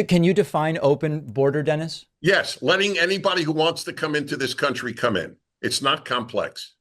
Can you define open border, Dennis? Yes, letting anybody who wants to come into this country come in. It's not complex.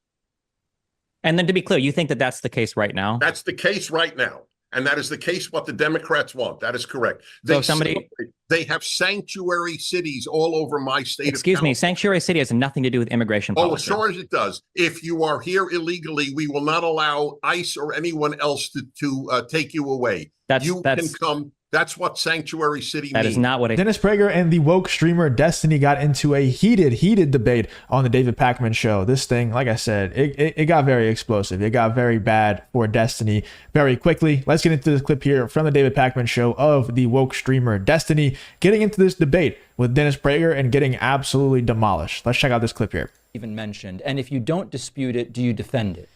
And then to be clear, you think that that's the case right now? That's the case right now. And that is the case what the Democrats want. That is correct. They have sanctuary cities all over my state. Excuse me, sanctuary city has nothing to do with immigration policy. Oh, as sure as it does. If you are here illegally, we will not allow ICE or anyone else to take you away. You can come. That's what sanctuary city means. That is not what Dennis Prager and the woke streamer Destiny got into a heated debate on the David Pakman show. This thing, like I said, it got very explosive. It got very bad for Destiny very quickly. Let's get into this clip here from the David Pakman show of the woke streamer Destiny getting into this debate with Dennis Prager and getting absolutely demolished. Let's check out this clip here. Even mentioned. And if you don't dispute it, do you defend it?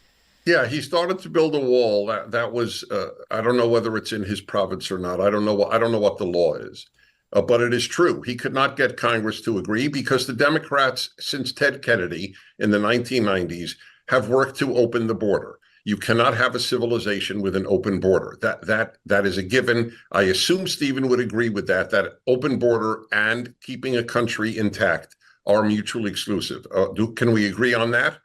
Yeah, he started to build a wall. That was I don't know whether it's in his province or not. I don't know what the law is, but it is true. He could not get Congress to agree because the Democrats, since Ted Kennedy in the 1990s, have worked to open the border. You cannot have a civilization with an open border. That is a given. I assume Stephen would agree with that. That open border and keeping a country intact are mutually exclusive. Can we agree on that?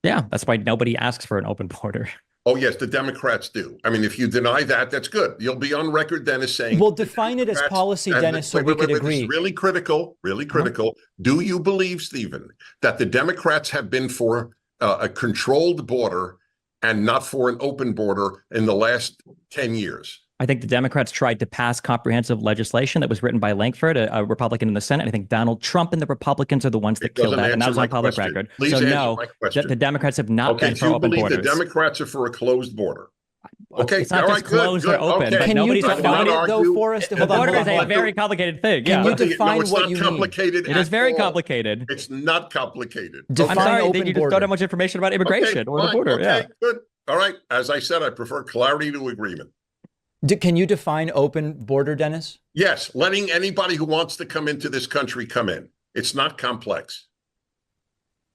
Yeah, that's why nobody asks for an open border. Oh, yes, the Democrats do. I mean, if you deny that, that's good. You'll be on record, Dennis, saying... Well, define it as policy, Dennis, so we could agree. This is really critical, really critical. Do you believe, Stephen, that the Democrats have been for a controlled border and not for an open border in the last 10 years? I think the Democrats tried to pass comprehensive legislation that was written by Lankford, a Republican in the Senate. I think Donald Trump and the Republicans are the ones that killed that, and that was on public record. Please so no, the Democrats have not been for open borders. The Democrats are for a closed border. Okay, it's not just closed or open, but nobody's define it though for us? The border is a very complicated thing. Can you define what you mean? It is very complicated. It's not complicated. I'm sorry that you just don't have much information about immigration or the border. Okay, good. All right. As I said, I prefer clarity to agreement. Can you define open border, Dennis? Yes, letting anybody who wants to come into this country come in. It's not complex.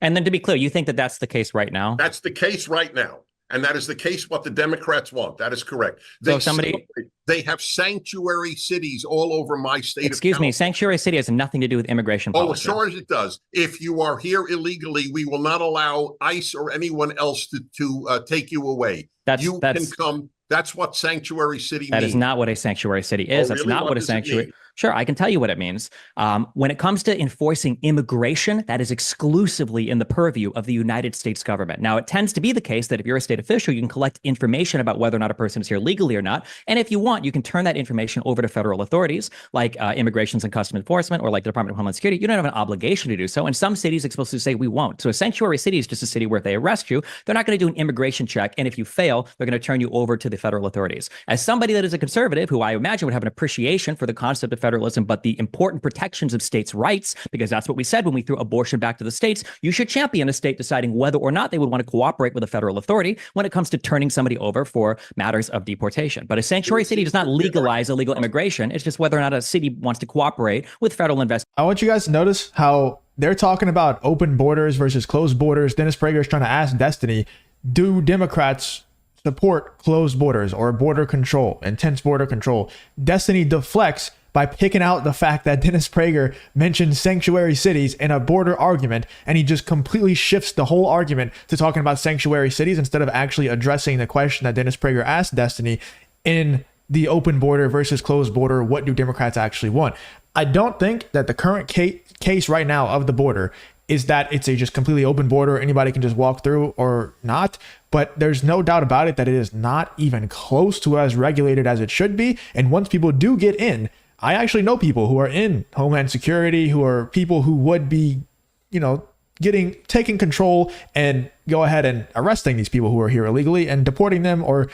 And then to be clear, you think that that's the case right now? That's the case right now. And that is the case what the Democrats want. That is correct. They have sanctuary cities all over my state. Excuse me, sanctuary city has nothing to do with immigration policy. Oh, as sure as it does. If you are here illegally, we will not allow ICE or anyone else to take you away. You can come. That's what sanctuary city means. That is not what a sanctuary city is. That's not what a sanctuary. Sure, I can tell you what it means. When it comes to enforcing immigration, that is exclusively in the purview of the United States government. Now, it tends to be the case that if you're a state official, you can collect information about whether or not a person is here legally or not. And if you want, you can turn that information over to federal authorities like Immigrations and Customs Enforcement or like the Department of Homeland Security. You don't have an obligation to do so. And some cities explicitly say we won't. So a sanctuary city is just a city where if they arrest you, they're not going to do an immigration check. And if you fail, they're going to turn you over to the federal authorities. As somebody that is a conservative, who I imagine would have an appreciation for the concept of federalism, but the important protections of states' rights, because that's what we said when we threw abortion back to the states. You should champion a state deciding whether or not they would want to cooperate with a federal authority when it comes to turning somebody over for matters of deportation. But a sanctuary city does not legalize illegal immigration. It's just whether or not a city wants to cooperate with federal investigators. I want you guys to notice how they're talking about open borders versus closed borders. Dennis Prager is trying to ask Destiny, do Democrats support closed borders or border control, intense border control? Destiny deflects by picking out the fact that Dennis Prager mentioned sanctuary cities in a border argument, and he just completely shifts the whole argument to talking about sanctuary cities instead of actually addressing the question that Dennis Prager asked Destiny in the open border versus closed border. What do Democrats actually want? I don't think that the current case right now of the border is that it's a just completely open border, anybody can just walk through or not. But there's no doubt about it that it is not even close to as regulated as it should be. And once people do get in, I actually know people who are in Homeland Security, who are people who would be, taking control and go ahead and arresting these people who are here illegally and deporting them, or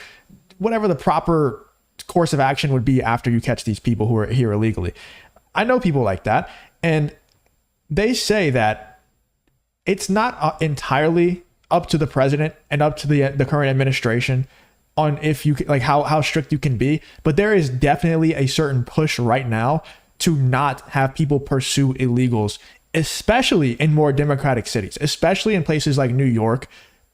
whatever the proper course of action would be after you catch these people who are here illegally. I know people like that, and they say that it's not entirely up to the president and up to the current administration on if you like how strict you can be, but there is definitely a certain push right now to not have people pursue illegals, especially in more democratic cities, especially in places like New York.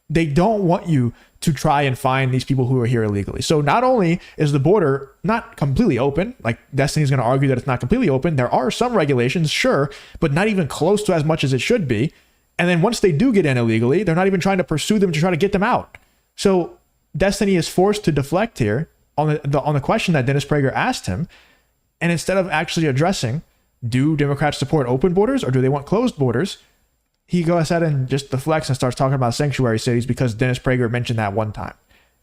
They don't want you to try and find these people who are here illegally. So not only is the border not completely open, like Destiny's going to argue that it's not completely open, there are some regulations, sure, but not even close to as much as it should be. And then once they do get in illegally, they're not even trying to pursue them to try to get them out. So Destiny is forced to deflect here on the question that Dennis Prager asked him. And instead of actually addressing, do Democrats support open borders or do they want closed borders? He goes ahead and just deflects and starts talking about sanctuary cities because Dennis Prager mentioned that one time.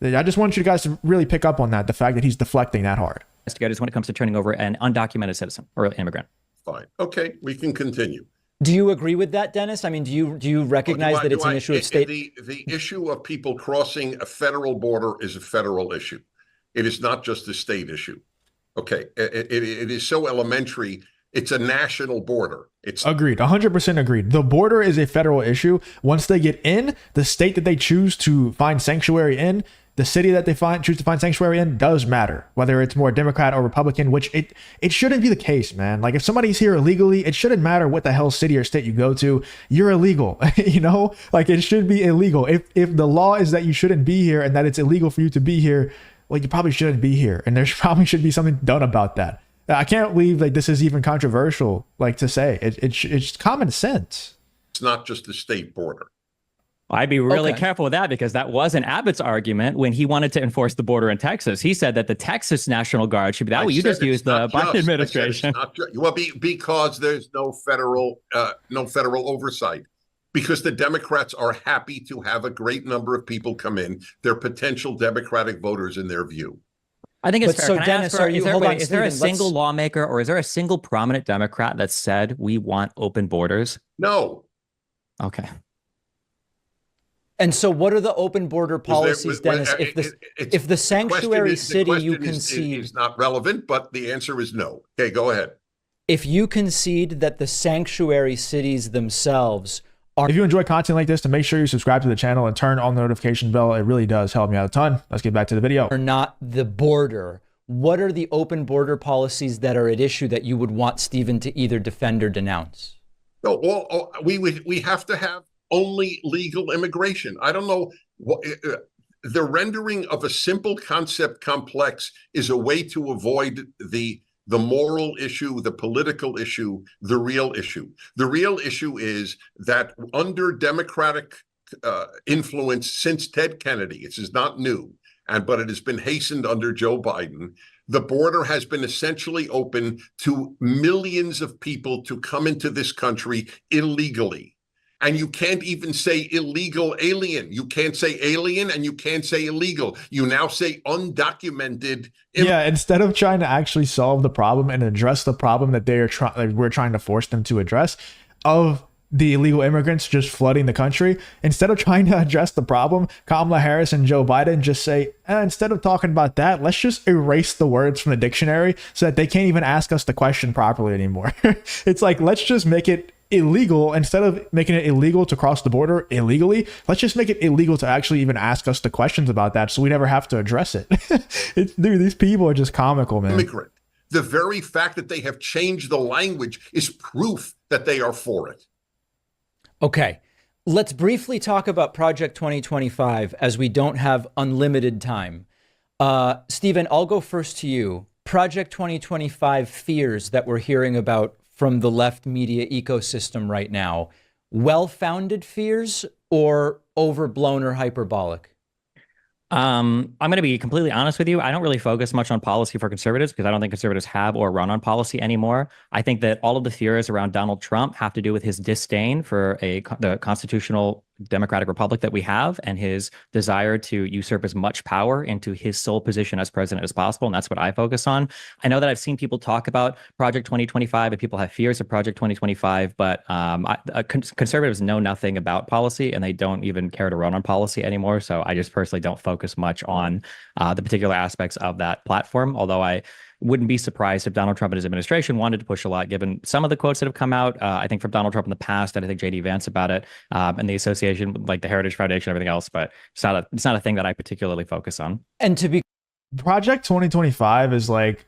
I just want you guys to really pick up on that, the fact that he's deflecting that hard. Investigators when it comes to turning over an undocumented citizen or immigrant. Fine. Okay, we can continue. Do you agree with that, Dennis? I mean, do you recognize that it's an issue of state? The issue of people crossing a federal border is a federal issue. It is not just a state issue. Okay, it is so elementary. It's a national border. It's agreed. 100% agreed. The border is a federal issue. Once they get in, the state that they choose to find sanctuary in, the city that they choose to find sanctuary in does matter, whether it's more Democrat or Republican, which it shouldn't be the case, man. Like if somebody's here illegally, it shouldn't matter what the hell city or state you go to. You're illegal, you know, like it should be illegal. If the law is that you shouldn't be here and that it's illegal for you to be here, well, you probably shouldn't be here. And there probably should be something done about that. I can't believe like this is even controversial, like to say it's common sense. It's not just the state border. I'd be really careful with that because that wasn't Abbott's argument when he wanted to enforce the border in Texas. He said that the Texas National Guard should be that way. You just used the Biden administration. Well, because there's no federal oversight. Because the Democrats are happy to have a great number of people come in. They're potential Democratic voters in their view. I think it's fair. So, Dennis, is there a single lawmaker or is there a single prominent Democrat that said we want open borders? No. Okay. And so what are the open border policies, Dennis? If the sanctuary city you concede is not relevant, but the answer is no. Okay, go ahead. If you concede that the sanctuary cities themselves are... If you enjoy content like this, to make sure you subscribe to the channel and turn on the notification bell. It really does help me out a ton. Let's get back to the video. Are not the border. What are the open border policies that are at issue that you would want Stephen to either defend or denounce? No, we have to have only legal immigration. I don't know what the rendering of a simple concept complex is a way to avoid the moral issue, the political issue, the real issue. The real issue is that under Democratic influence since Ted Kennedy, this is not new, but it has been hastened under Joe Biden, the border has been essentially open to millions of people to come into this country illegally. And you can't even say illegal alien. You can't say alien and you can't say illegal. You now say undocumented. Yeah, instead of trying to actually solve the problem and address the problem that we're trying to force them to address of the illegal immigrants just flooding the country, instead of trying to address the problem, Kamala Harris and Joe Biden just say, instead of talking about that, let's just erase the words from the dictionary so that they can't even ask us the question properly anymore. It's like, let's just make it illegal. Instead of making it illegal to cross the border illegally, let's just make it illegal to actually even ask us the questions about that so we never have to address it. Dude, these people are just comical, man. Immigrant. The very fact that they have changed the language is proof that they are for it. Okay, let's briefly talk about Project 2025 as we don't have unlimited time. Stephen, I'll go first to you. Project 2025 fears that we're hearing about from the left media ecosystem right now, well-founded fears or overblown or hyperbolic? I'm going to be completely honest with you. I don't really focus much on policy for conservatives because I don't think conservatives have or run on policy anymore. I think that all of the fears around Donald Trump have to do with his disdain for the constitutional democratic republic that we have and his desire to usurp as much power into his sole position as president as possible. And that's what I focus on. I know that I've seen people talk about Project 2025 and people have fears of Project 2025, but conservatives know nothing about policy and they don't even care to run on policy anymore. So I just personally don't focus much on the particular aspects of that platform, although I wouldn't be surprised if Donald Trump and his administration wanted to push a lot, given some of the quotes that have come out, I think from Donald Trump in the past, and I think J.D. Vance about it, and the association, like the Heritage Foundation, and everything else. But it's not a thing that I particularly focus on. And to be Project 2025 is like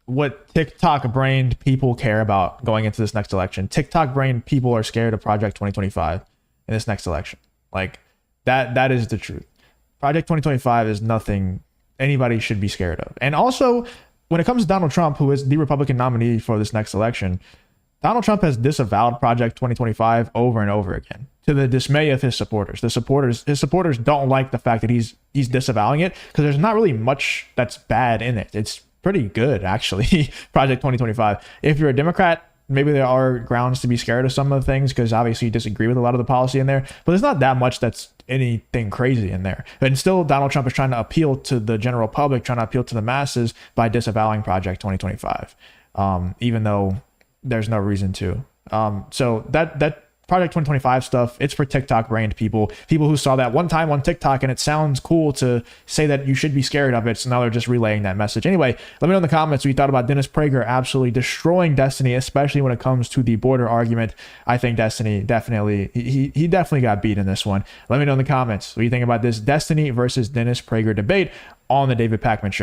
what TikTok brained people care about going into this next election. TikTok brained people are scared of Project 2025 in this next election. Like that is the truth. Project 2025 is nothing anybody should be scared of. And also, when it comes to Donald Trump, who is the Republican nominee for this next election, Donald Trump has disavowed Project 2025 over and over again, to the dismay of his supporters. His supporters don't like the fact that he's disavowing it, because there's not really much that's bad in it. It's pretty good, actually. Project 2025. If you're a Democrat, maybe there are grounds to be scared of some of the things, because obviously you disagree with a lot of the policy in there, but there's not that much that's anything crazy in there. And still, Donald Trump is trying to appeal to the general public, trying to appeal to the masses by disavowing Project 2025, even though there's no reason to. So that Project 2025 stuff, it's for TikTok brained people who saw that one time on TikTok and it sounds cool to say that you should be scared of it. So now they're just relaying that message. Anyway, let me know in the comments what you thought about Dennis Prager absolutely destroying Destiny, especially when it comes to the border argument. I think Destiny definitely, he definitely got beat in this one. Let me know in the comments what you think about this Destiny versus Dennis Prager debate on the David Pakman Show.